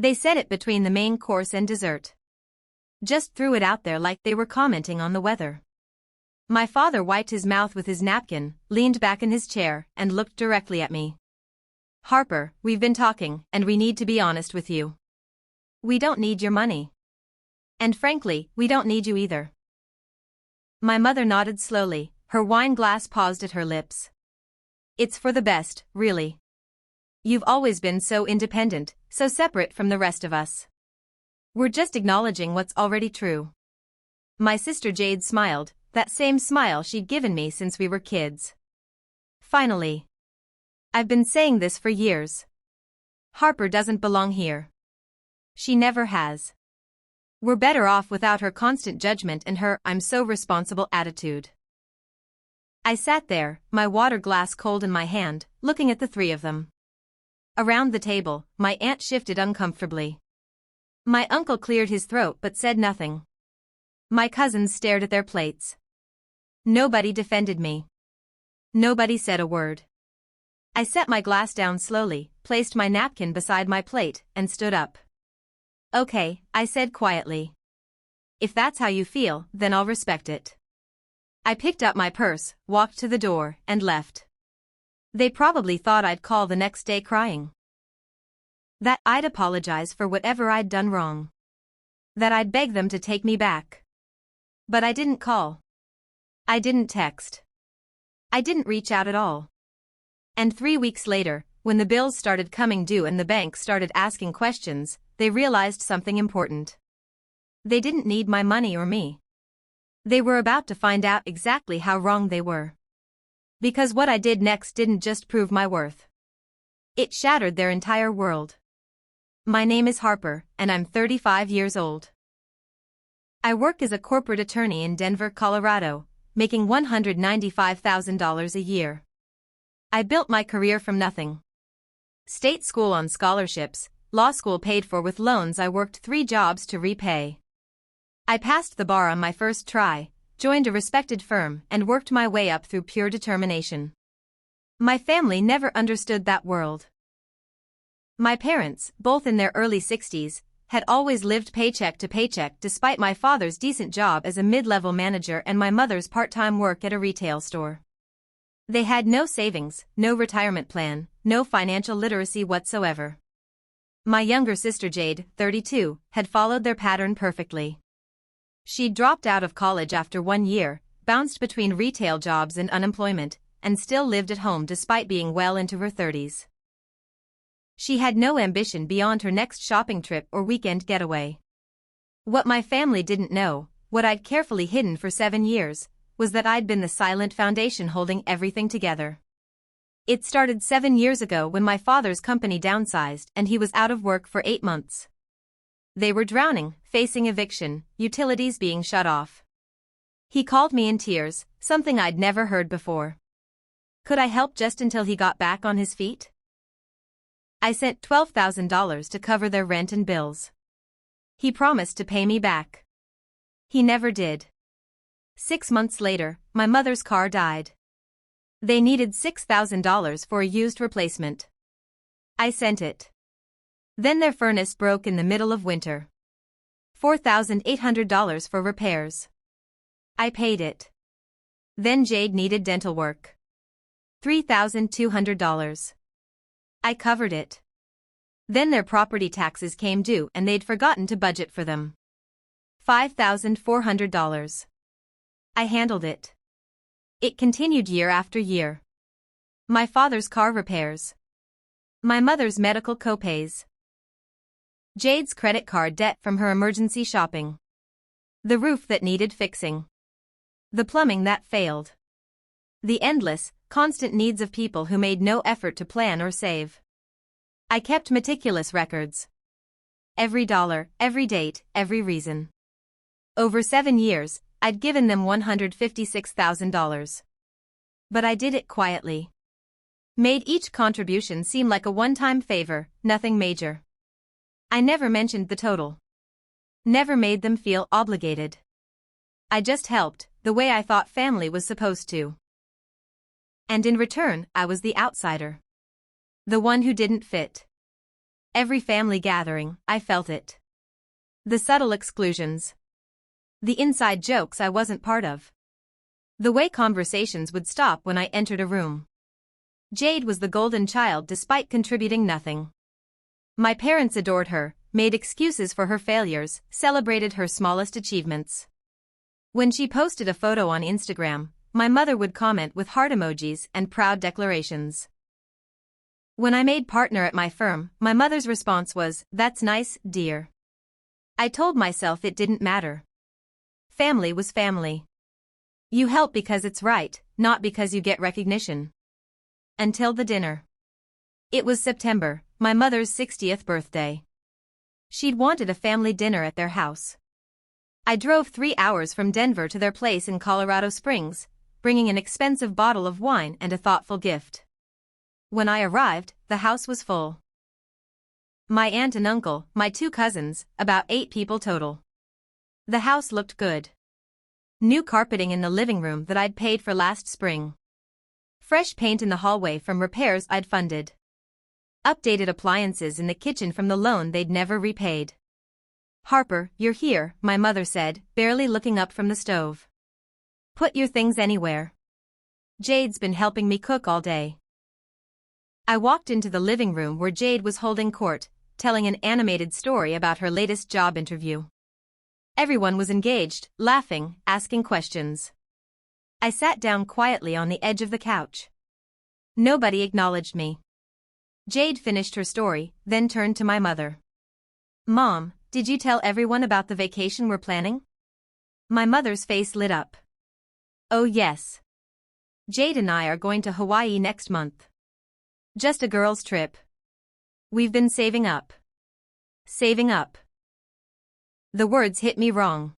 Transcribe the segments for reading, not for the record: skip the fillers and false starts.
They said it between the main course and dessert. Just threw it out there like they were commenting on the weather. My father wiped his mouth with his napkin, leaned back in his chair, and looked directly at me. Harper, we've been talking, and we need to be honest with you. We don't need your money. And frankly, we don't need you either. My mother nodded slowly, her wine glass paused at her lips. It's for the best, really. You've always been so independent, so separate from the rest of us. We're just acknowledging what's already true. My sister Jade smiled, that same smile she'd given me since we were kids. Finally. I've been saying this for years. Harper doesn't belong here. She never has. We're better off without her constant judgment and her "I'm so responsible" attitude. I sat there, my water glass cold in my hand, looking at the three of them. Around the table, my aunt shifted uncomfortably. My uncle cleared his throat but said nothing. My cousins stared at their plates. Nobody defended me. Nobody said a word. I set my glass down slowly, placed my napkin beside my plate, and stood up. Okay, I said quietly. If that's how you feel, then I'll respect it. I picked up my purse, walked to the door, and left. They probably thought I'd call the next day crying. That I'd apologize for whatever I'd done wrong. That I'd beg them to take me back. But I didn't call. I didn't text. I didn't reach out at all. And 3 weeks later, when the bills started coming due and the bank started asking questions, they realized something important. They didn't need my money or me. They were about to find out exactly how wrong they were. Because what I did next didn't just prove my worth. It shattered their entire world. My name is Harper, and I'm 35 years old. I work as a corporate attorney in Denver, Colorado, making $195,000 a year. I built my career from nothing. State school on scholarships, law school paid for with loans I worked 3 jobs to repay. I passed the bar on my first try, joined a respected firm, and worked my way up through pure determination. My family never understood that world. My parents, both in their early 60s, had always lived paycheck to paycheck despite my father's decent job as a mid-level manager and my mother's part-time work at a retail store. They had no savings, no retirement plan, no financial literacy whatsoever. My younger sister Jade, 32, had followed their pattern perfectly. She'd dropped out of college after 1 year, bounced between retail jobs and unemployment, and still lived at home despite being well into her 30s. She had no ambition beyond her next shopping trip or weekend getaway. What my family didn't know, what I'd carefully hidden for 7 years, was that I'd been the silent foundation holding everything together. It started 7 years ago when my father's company downsized and he was out of work for 8 months. They were drowning, facing eviction, utilities being shut off. He called me in tears, something I'd never heard before. Could I help just until he got back on his feet? I sent $12,000 to cover their rent and bills. He promised to pay me back. He never did. 6 months later, my mother's car died. They needed $6,000 for a used replacement. I sent it. Then their furnace broke in the middle of winter. $4,800 for repairs. I paid it. Then Jade needed dental work. $3,200. I covered it. Then their property taxes came due and they'd forgotten to budget for them. $5,400. I handled it. It continued year after year. My father's car repairs. My mother's medical copays. Jade's credit card debt from her emergency shopping. The roof that needed fixing. The plumbing that failed. The endless, constant needs of people who made no effort to plan or save. I kept meticulous records. Every dollar, every date, every reason. Over 7 years, I'd given them $156,000. But I did it quietly. Made each contribution seem like a one-time favor, nothing major. I never mentioned the total. Never made them feel obligated. I just helped, the way I thought family was supposed to. And in return, I was the outsider. The one who didn't fit. Every family gathering, I felt it. The subtle exclusions. The inside jokes I wasn't part of. The way conversations would stop when I entered a room. Jade was the golden child despite contributing nothing. My parents adored her, made excuses for her failures, celebrated her smallest achievements. When she posted a photo on Instagram, my mother would comment with heart emojis and proud declarations. When I made partner at my firm, my mother's response was, "That's nice, dear." I told myself it didn't matter. Family was family. You help because it's right, not because you get recognition. Until the dinner. It was September, my mother's 60th birthday. She'd wanted a family dinner at their house. I drove 3 hours from Denver to their place in Colorado Springs, bringing an expensive bottle of wine and a thoughtful gift. When I arrived, the house was full. My aunt and uncle, my 2 cousins, about 8 people total. The house looked good. New carpeting in the living room that I'd paid for last spring. Fresh paint in the hallway from repairs I'd funded. Updated appliances in the kitchen from the loan they'd never repaid. "Harper, you're here," my mother said, barely looking up from the stove. "Put your things anywhere. Jade's been helping me cook all day." I walked into the living room where Jade was holding court, telling an animated story about her latest job interview. Everyone was engaged, laughing, asking questions. I sat down quietly on the edge of the couch. Nobody acknowledged me. Jade finished her story, then turned to my mother. "Mom, did you tell everyone about the vacation we're planning?" My mother's face lit up. "Oh yes. Jade and I are going to Hawaii next month. Just a girls' trip. We've been saving up." Saving up. The words hit me wrong.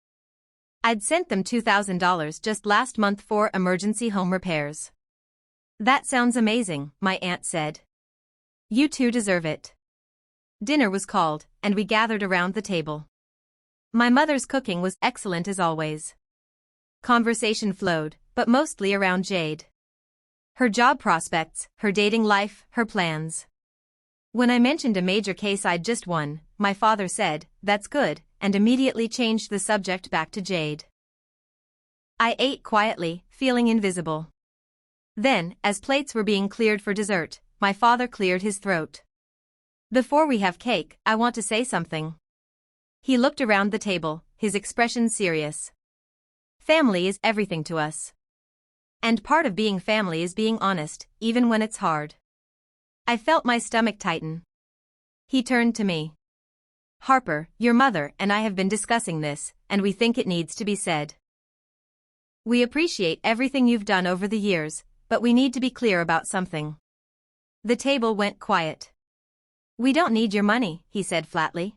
I'd sent them $2,000 just last month for emergency home repairs. "That sounds amazing," my aunt said. "You two deserve it." Dinner was called, and we gathered around the table. My mother's cooking was excellent as always. Conversation flowed, but mostly around Jade. Her job prospects, her dating life, her plans. When I mentioned a major case I'd just won, my father said, "That's good," and immediately changed the subject back to Jade. I ate quietly, feeling invisible. Then, as plates were being cleared for dessert, my father cleared his throat. "Before we have cake, I want to say something." He looked around the table, his expression serious. "Family is everything to us. And part of being family is being honest, even when it's hard." I felt my stomach tighten. He turned to me. "Harper, your mother and I have been discussing this, and we think it needs to be said. We appreciate everything you've done over the years, but we need to be clear about something." The table went quiet. "We don't need your money," he said flatly.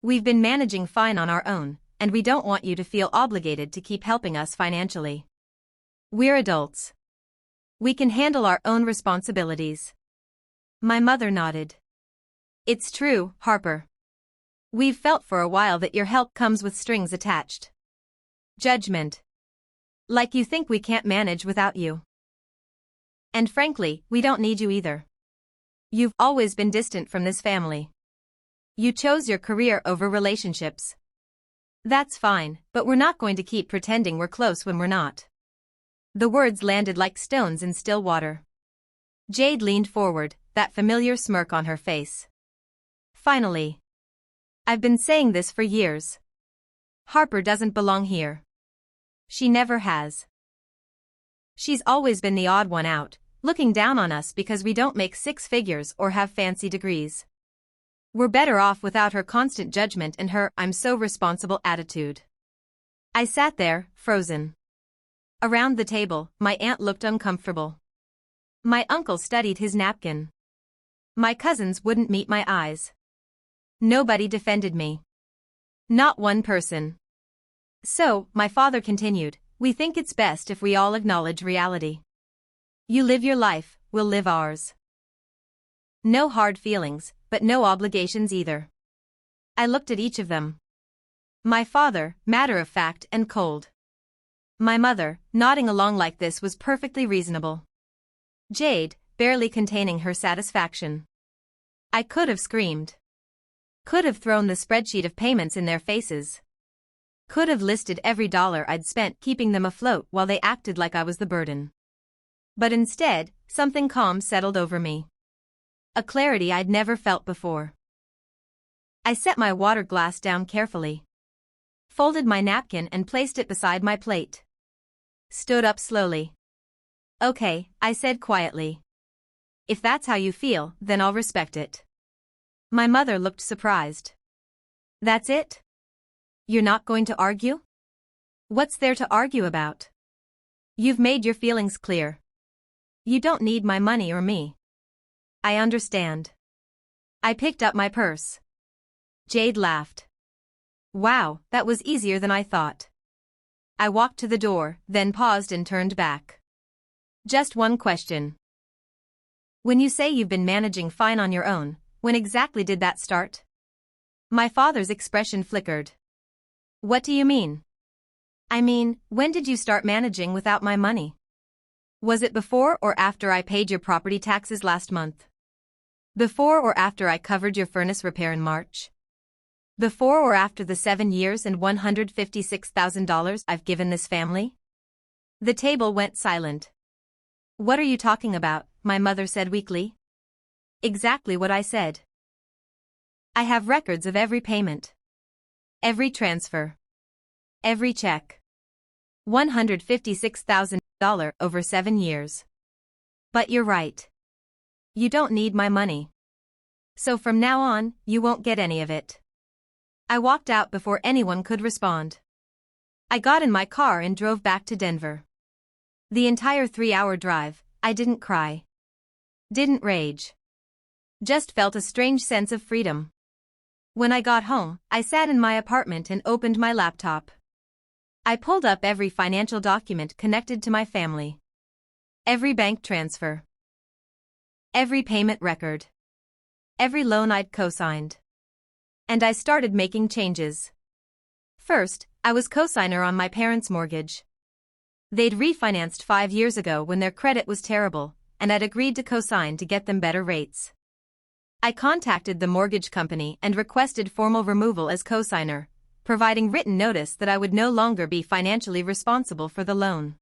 "We've been managing fine on our own, and we don't want you to feel obligated to keep helping us financially. We're adults. We can handle our own responsibilities." My mother nodded. "It's true, Harper. We've felt for a while that your help comes with strings attached. Judgment. Like you think we can't manage without you. And frankly, we don't need you either. You've always been distant from this family. You chose your career over relationships. That's fine, but we're not going to keep pretending we're close when we're not." The words landed like stones in still water. Jade leaned forward, that familiar smirk on her face. "Finally. I've been saying this for years. Harper doesn't belong here. She never has. She's always been the odd one out, looking down on us because we don't make 6 figures or have fancy degrees. We're better off without her constant judgment and her 'I'm so responsible' attitude." I sat there, frozen. Around the table, my aunt looked uncomfortable. My uncle studied his napkin. My cousins wouldn't meet my eyes. Nobody defended me. Not one person. So, my father continued, "We think it's best if we all acknowledge reality. You live your life, we'll live ours. No hard feelings, but no obligations either." I looked at each of them. My father, matter-of-fact and cold. My mother, nodding along like this was perfectly reasonable. Jade, barely containing her satisfaction. I could have screamed. Could have thrown the spreadsheet of payments in their faces. Could have listed every dollar I'd spent keeping them afloat while they acted like I was the burden. But instead, something calm settled over me. A clarity I'd never felt before. I set my water glass down carefully. Folded my napkin and placed it beside my plate. Stood up slowly. "Okay," I said quietly. "If that's how you feel, then I'll respect it." My mother looked surprised. "That's it? You're not going to argue?" "What's there to argue about? You've made your feelings clear. You don't need my money or me." "I understand." I picked up my purse. Jade laughed. "Wow, that was easier than I thought." I walked to the door, then paused and turned back. "Just one question. When you say you've been managing fine on your own, when exactly did that start?" My father's expression flickered. "What do you mean?" "I mean, when did you start managing without my money? Was it before or after I paid your property taxes last month? Before or after I covered your furnace repair in March? Before or after the 7 years and $156,000 I've given this family?" The table went silent. "What are you talking about?" my mother said weakly. "Exactly what I said. I have records of every payment. Every transfer. Every check. $156,000 over 7 years. But you're right. You don't need my money. So from now on, you won't get any of it." I walked out before anyone could respond. I got in my car and drove back to Denver. The entire 3-hour drive, I didn't cry. Didn't rage. Just felt a strange sense of freedom. When I got home, I sat in my apartment and opened my laptop. I pulled up every financial document connected to my family. Every bank transfer. Every payment record. Every loan I'd co-signed. And I started making changes. First, I was co-signer on my parents' mortgage. They'd refinanced 5 years ago when their credit was terrible, and I'd agreed to co-sign to get them better rates. I contacted the mortgage company and requested formal removal as co-signer, providing written notice that I would no longer be financially responsible for the loan.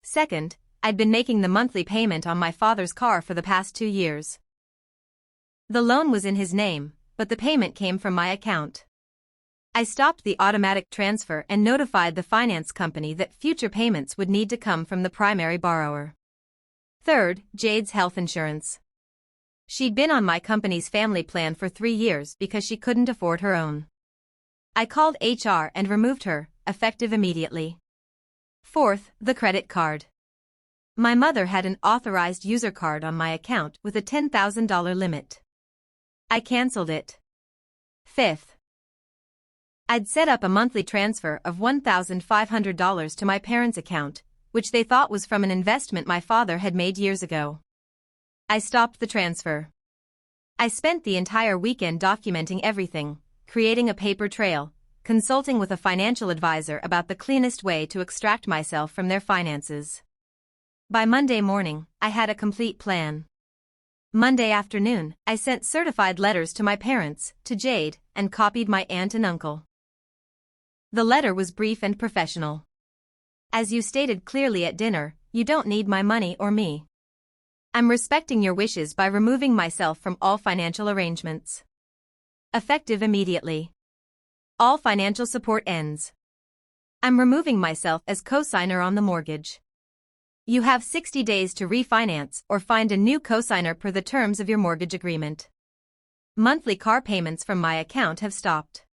Second, I'd been making the monthly payment on my father's car for the past 2 years. The loan was in his name, but the payment came from my account. I stopped the automatic transfer and notified the finance company that future payments would need to come from the primary borrower. Third, Jade's health insurance. She'd been on my company's family plan for 3 years because she couldn't afford her own. I called HR and removed her, effective immediately. Fourth, the credit card. My mother had an authorized user card on my account with a $10,000 limit. I canceled it. Fifth, I'd set up a monthly transfer of $1,500 to my parents' account, which they thought was from an investment my father had made years ago. I stopped the transfer. I spent the entire weekend documenting everything, creating a paper trail, consulting with a financial advisor about the cleanest way to extract myself from their finances. By Monday morning, I had a complete plan. Monday afternoon, I sent certified letters to my parents, to Jade, and copied my aunt and uncle. The letter was brief and professional. "As you stated clearly at dinner, you don't need my money or me. I'm respecting your wishes by removing myself from all financial arrangements. Effective immediately. All financial support ends. I'm removing myself as co-signer on the mortgage. You have 60 days to refinance or find a new co-signer per the terms of your mortgage agreement. Monthly car payments from my account have stopped.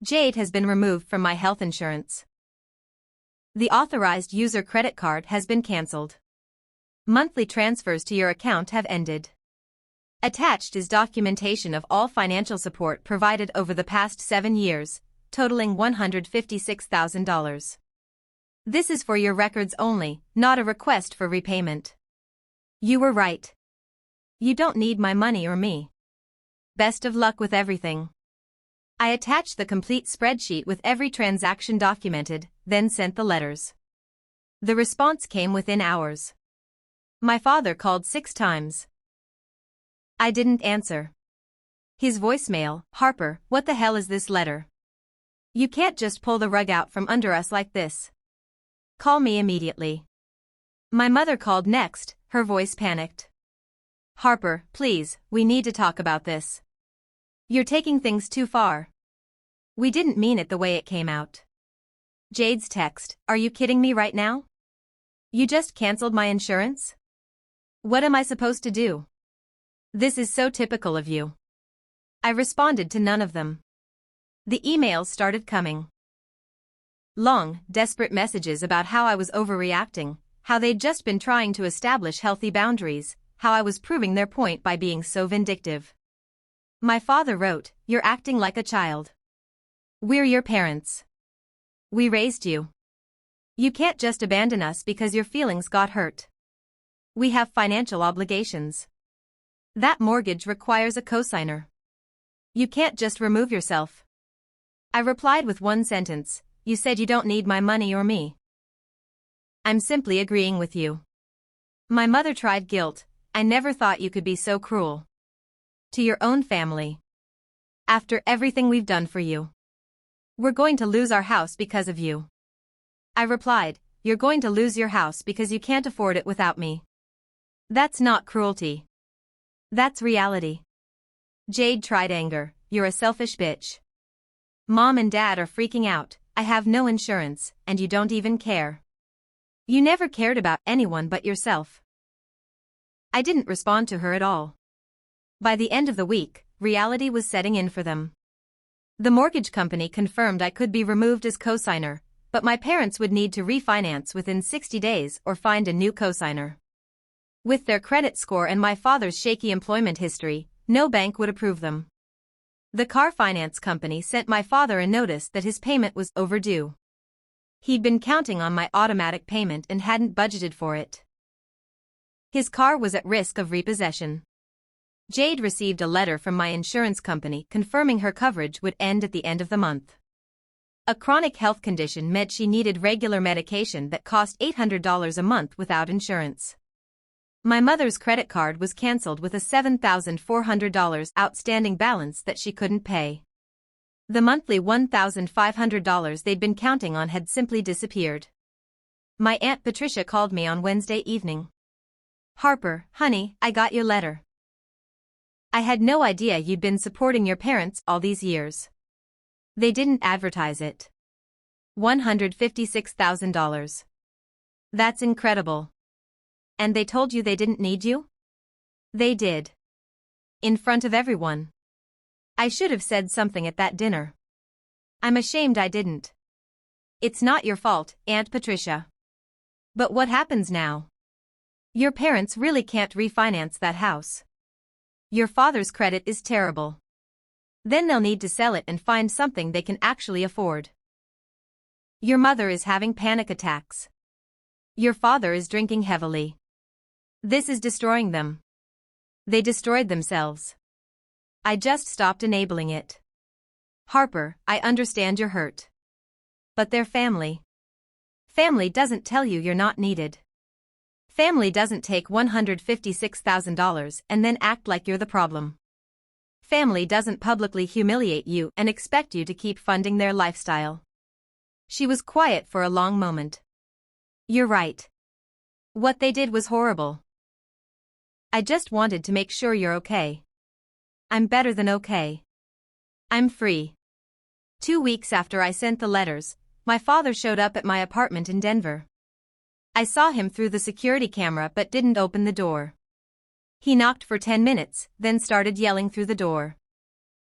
Jade has been removed from my health insurance. The authorized user credit card has been canceled. Monthly transfers to your account have ended. Attached is documentation of all financial support provided over the past 7 years, totaling $156,000. This is for your records only, not a request for repayment. You were right. You don't need my money or me. Best of luck with everything." I attached the complete spreadsheet with every transaction documented, then sent the letters. The response came within hours. My father called 6 times. I didn't answer. His voicemail, Harper, what the hell is this letter? You can't just pull the rug out from under us like this. Call me immediately. My mother called next, her voice panicked. Harper, please, we need to talk about this. You're taking things too far. We didn't mean it the way it came out. Jade's text, are you kidding me right now? You just canceled my insurance? What am I supposed to do? This is so typical of you. I responded to none of them. The emails started coming. Long, desperate messages about how I was overreacting, how they'd just been trying to establish healthy boundaries, how I was proving their point by being so vindictive. My father wrote, "You're acting like a child. We're your parents. We raised you. You can't just abandon us because your feelings got hurt. We have financial obligations. That mortgage requires a cosigner. You can't just remove yourself." I replied with one sentence, "You said you don't need my money or me." I'm simply agreeing with you. My mother tried guilt, "I never thought you could be so cruel. To your own family. After everything we've done for you. We're going to lose our house because of you." I replied, "You're going to lose your house because you can't afford it without me. That's not cruelty. That's reality." Jade tried anger, "You're a selfish bitch. Mom and Dad are freaking out, I have no insurance, and you don't even care. You never cared about anyone but yourself." I didn't respond to her at all. By the end of the week, reality was setting in for them. The mortgage company confirmed I could be removed as cosigner, but my parents would need to refinance within 60 days or find a new cosigner. With their credit score and my father's shaky employment history, no bank would approve them. The car finance company sent my father a notice that his payment was overdue. He'd been counting on my automatic payment and hadn't budgeted for it. His car was at risk of repossession. Jade received a letter from my insurance company confirming her coverage would end at the end of the month. A chronic health condition meant she needed regular medication that cost $800 a month without insurance. My mother's credit card was canceled with a $7,400 outstanding balance that she couldn't pay. The monthly $1,500 they'd been counting on had simply disappeared. My Aunt Patricia called me on Wednesday evening. "Harper, honey, I got your letter. I had no idea you'd been supporting your parents all these years. They didn't advertise it. $156,000. That's incredible. And they told you they didn't need you?" "They did. In front of everyone. I should have said something at that dinner. I'm ashamed I didn't. It's not your fault, Aunt Patricia. But what happens now? Your parents really can't refinance that house. Your father's credit is terrible. Then they'll need to sell it and find something they can actually afford. Your mother is having panic attacks. Your father is drinking heavily. This is destroying them. They destroyed themselves. I just stopped enabling it. Harper, I understand you're hurt. But they're family. Family doesn't tell you you're not needed. Family doesn't take $156,000 and then act like you're the problem. Family doesn't publicly humiliate you and expect you to keep funding their lifestyle." She was quiet for a long moment. "You're right. What they did was horrible. I just wanted to make sure you're okay. I'm better than okay. I'm free." 2 weeks after I sent the letters, my father showed up at my apartment in Denver. I saw him through the security camera but didn't open the door. He knocked for 10 minutes, then started yelling through the door.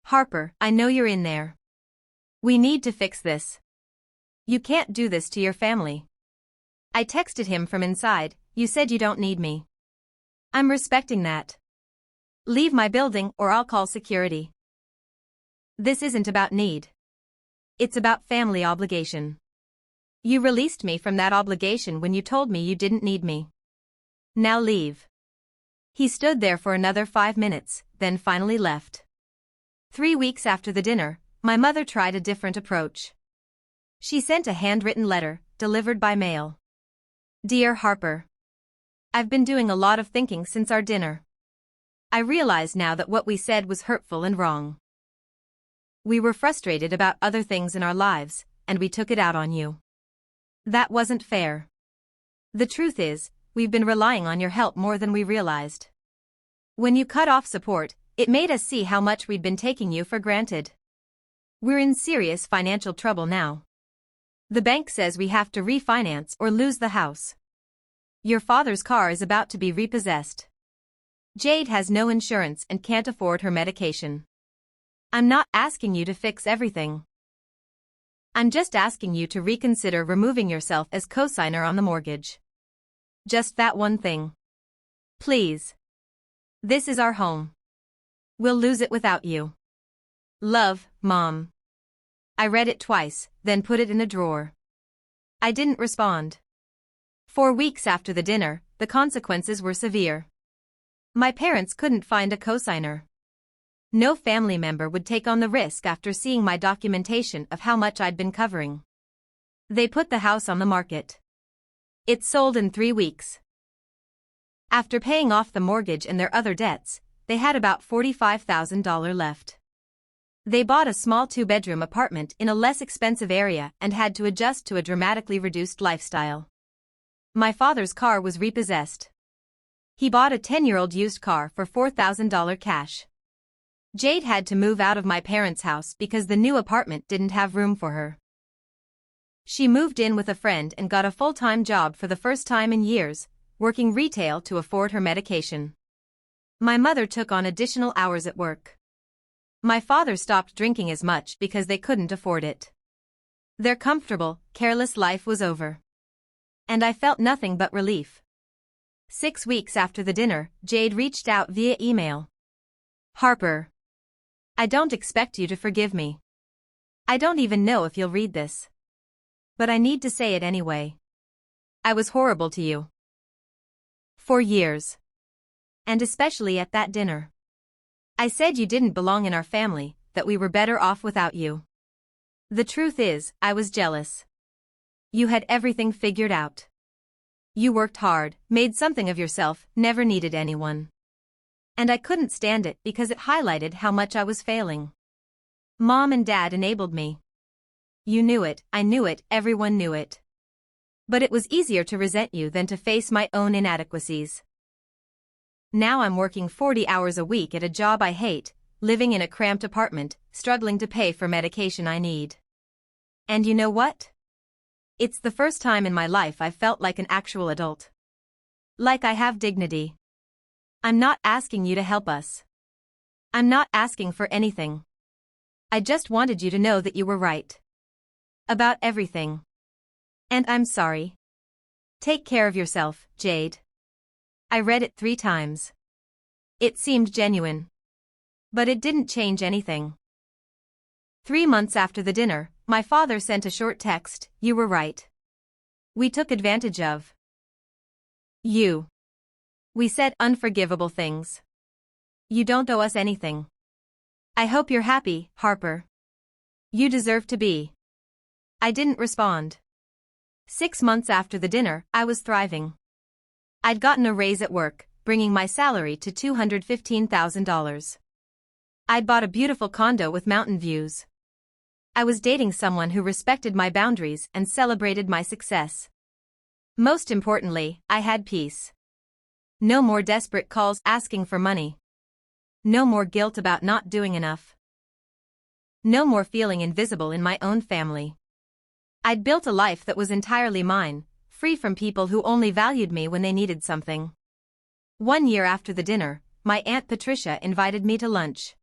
"Harper, I know you're in there. We need to fix this. You can't do this to your family." I texted him from inside, "You said you don't need me. I'm respecting that. Leave my building or I'll call security. This isn't about need. It's about family obligation. You released me from that obligation when you told me you didn't need me. Now leave." He stood there for another 5 minutes, then finally left. 3 weeks after the dinner, my mother tried a different approach. She sent a handwritten letter, delivered by mail. "Dear Harper, I've been doing a lot of thinking since our dinner. I realize now that what we said was hurtful and wrong. We were frustrated about other things in our lives, and we took it out on you. That wasn't fair. The truth is, we've been relying on your help more than we realized. When you cut off support, it made us see how much we'd been taking you for granted. We're in serious financial trouble now. The bank says we have to refinance or lose the house. Your father's car is about to be repossessed. Jade has no insurance and can't afford her medication. I'm not asking you to fix everything. I'm just asking you to reconsider removing yourself as co-signer on the mortgage. Just that one thing. Please. This is our home. We'll lose it without you. Love, Mom. I read it twice, then put it in a drawer. I didn't respond. 4 weeks after the dinner, the consequences were severe. My parents couldn't find a co-signer. No family member would take on the risk after seeing my documentation of how much I'd been covering. They put the house on the market. It sold in 3 weeks. After paying off the mortgage and their other debts, they had about $45,000 left. They bought a small 2-bedroom apartment in a less expensive area and had to adjust to a dramatically reduced lifestyle. My father's car was repossessed. He bought a 10-year-old used car for $4,000 cash. Jade had to move out of my parents' house because the new apartment didn't have room for her. She moved in with a friend and got a full-time job for the first time in years, working retail to afford her medication. My mother took on additional hours at work. My father stopped drinking as much because they couldn't afford it. Their comfortable, careless life was over. And I felt nothing but relief. 6 weeks after the dinner, Jade reached out via email. Harper. I don't expect you to forgive me. I don't even know if you'll read this. But I need to say it anyway. I was horrible to you. For years. And especially at that dinner. I said you didn't belong in our family, that we were better off without you. The truth is, I was jealous. You had everything figured out. You worked hard, made something of yourself, never needed anyone. And I couldn't stand it because it highlighted how much I was failing. Mom and Dad enabled me. You knew it, I knew it, everyone knew it. But it was easier to resent you than to face my own inadequacies. Now I'm working 40 hours a week at a job I hate, living in a cramped apartment, struggling to pay for medication I need. And you know what? It's the first time in my life I've felt like an actual adult. Like I have dignity. I'm not asking you to help us. I'm not asking for anything. I just wanted you to know that you were right. About everything. And I'm sorry. Take care of yourself, Jade. I read it 3 times. It seemed genuine. But it didn't change anything. 3 months after the dinner, my father sent a short text, you were right. We took advantage of you. We said unforgivable things. You don't owe us anything. I hope you're happy, Harper. You deserve to be. I didn't respond. 6 months after the dinner, I was thriving. I'd gotten a raise at work, bringing my salary to $215,000. I'd bought a beautiful condo with mountain views. I was dating someone who respected my boundaries and celebrated my success. Most importantly, I had peace. No more desperate calls asking for money. No more guilt about not doing enough. No more feeling invisible in my own family. I'd built a life that was entirely mine, free from people who only valued me when they needed something. 1 year after the dinner, my Aunt Patricia invited me to lunch.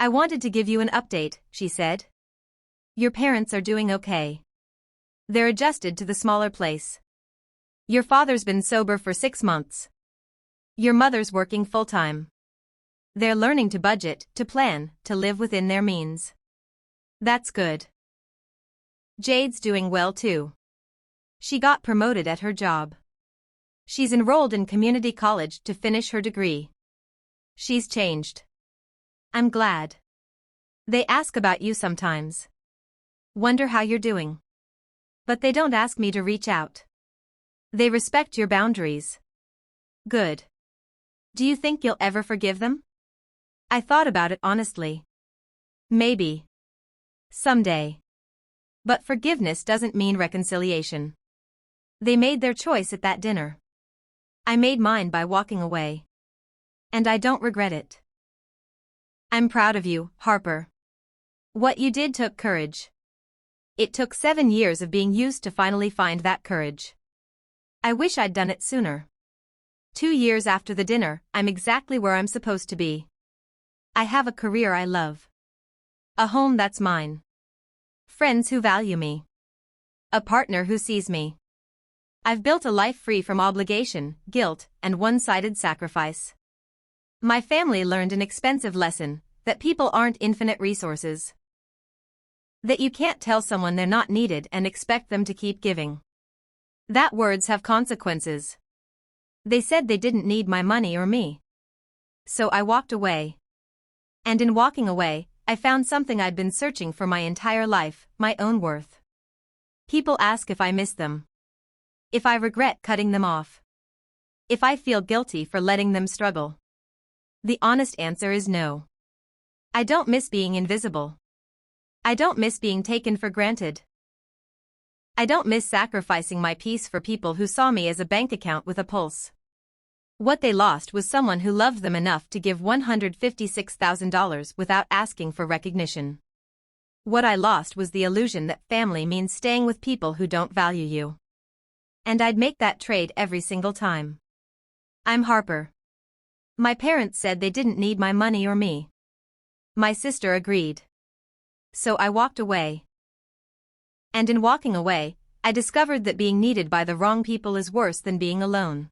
I wanted to give you an update, she said. Your parents are doing okay. They're adjusted to the smaller place. Your father's been sober for 6 months. Your mother's working full-time. They're learning to budget, to plan, to live within their means. That's good. Jade's doing well too. She got promoted at her job. She's enrolled in community college to finish her degree. She's changed. I'm glad. They ask about you sometimes. Wonder how you're doing. But they don't ask me to reach out. They respect your boundaries. Good. Do you think you'll ever forgive them? I thought about it honestly. Maybe. Someday. But forgiveness doesn't mean reconciliation. They made their choice at that dinner. I made mine by walking away. And I don't regret it. I'm proud of you, Harper. What you did took courage. It took 7 years of being used to finally find that courage. I wish I'd done it sooner. 2 years after the dinner, I'm exactly where I'm supposed to be. I have a career I love. A home that's mine. Friends who value me. A partner who sees me. I've built a life free from obligation, guilt, and one-sided sacrifice. My family learned an expensive lesson, that people aren't infinite resources. That you can't tell someone they're not needed and expect them to keep giving. That words have consequences. They said they didn't need my money or me. So I walked away. And in walking away, I found something I'd been searching for my entire life, my own worth. People ask if I miss them. If I regret cutting them off. If I feel guilty for letting them struggle. The honest answer is no. I don't miss being invisible. I don't miss being taken for granted. I don't miss sacrificing my peace for people who saw me as a bank account with a pulse. What they lost was someone who loved them enough to give $156,000 without asking for recognition. What I lost was the illusion that family means staying with people who don't value you. And I'd make that trade every single time. I'm Harper. My parents said they didn't need my money or me. My sister agreed. So I walked away. And in walking away, I discovered that being needed by the wrong people is worse than being alone.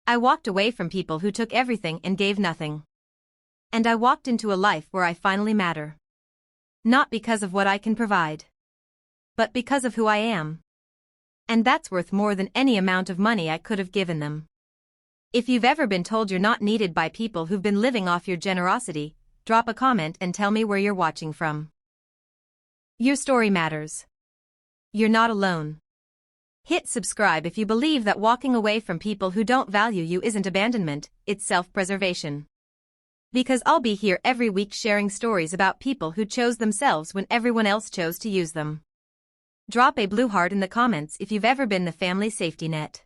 I walked away from people who took everything and gave nothing. And I walked into a life where I finally matter. Not because of what I can provide. But because of who I am. And that's worth more than any amount of money I could have given them. If you've ever been told you're not needed by people who've been living off your generosity, drop a comment and tell me where you're watching from. Your story matters. You're not alone. Hit subscribe if you believe that walking away from people who don't value you isn't abandonment, it's self-preservation. Because I'll be here every week sharing stories about people who chose themselves when everyone else chose to use them. Drop a blue heart in the comments if you've ever been the family safety net.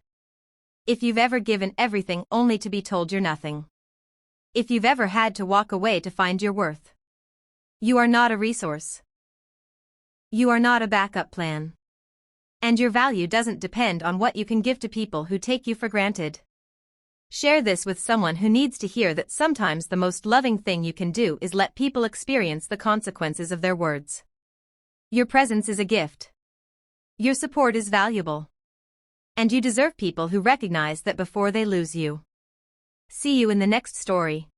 If you've ever given everything only to be told you're nothing. If you've ever had to walk away to find your worth. You are not a resource. You are not a backup plan. And your value doesn't depend on what you can give to people who take you for granted. Share this with someone who needs to hear that sometimes the most loving thing you can do is let people experience the consequences of their words. Your presence is a gift. Your support is valuable. And you deserve people who recognize that before they lose you. See you in the next story.